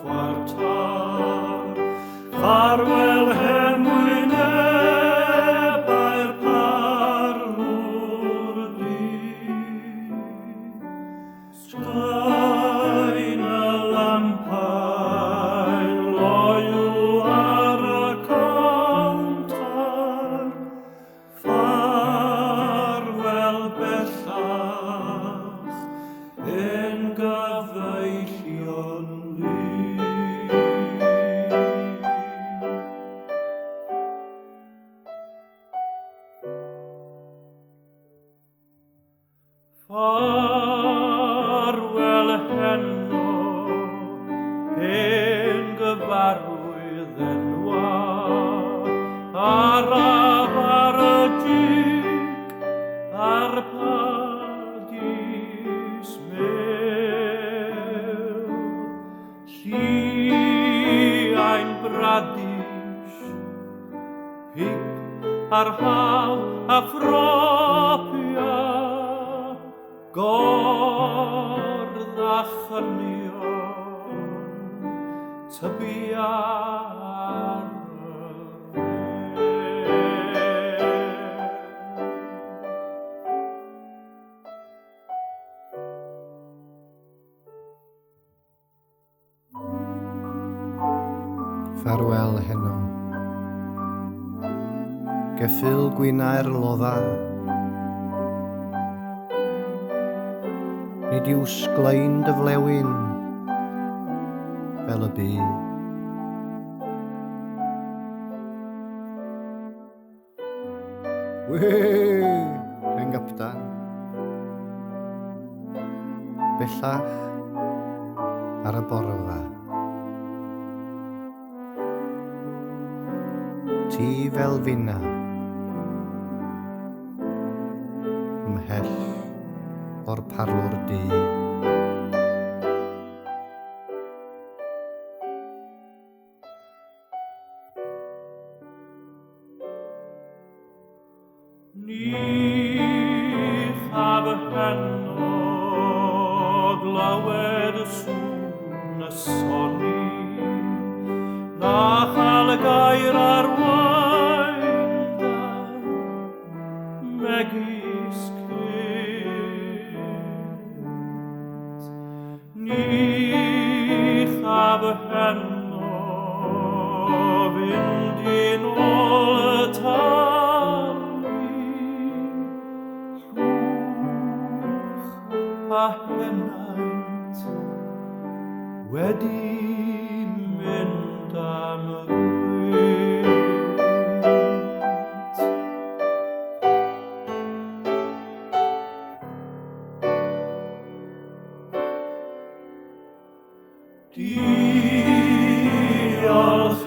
chwartar. Farwel hen wyneb a'r parlwr di. Straen y lampau loyw ar y cownter. Farwel bellach yn gyfeillion lu. Farwel heno, hen gyfarwydd enwa, araf ar y dig, a'r padis mew. Lliain bradis, pig ar haw a phropia, gordd a chynion, tybia ar y Ffarwel heno. Geffyl gwynau'r lodda. Nid yw sglaen dy flewyn fel y byd. Wee, rhain gypdan. Bellach ar y borfa. Ti fel finna. Ymhell o'r parlwr di. Ni chaf heno glywed y sŵn y soni, na chael y gair ar wain megis cynt. Ni chaf heno fynd i'n ôl y a henaint wedi mynd am y gwynt. Diolch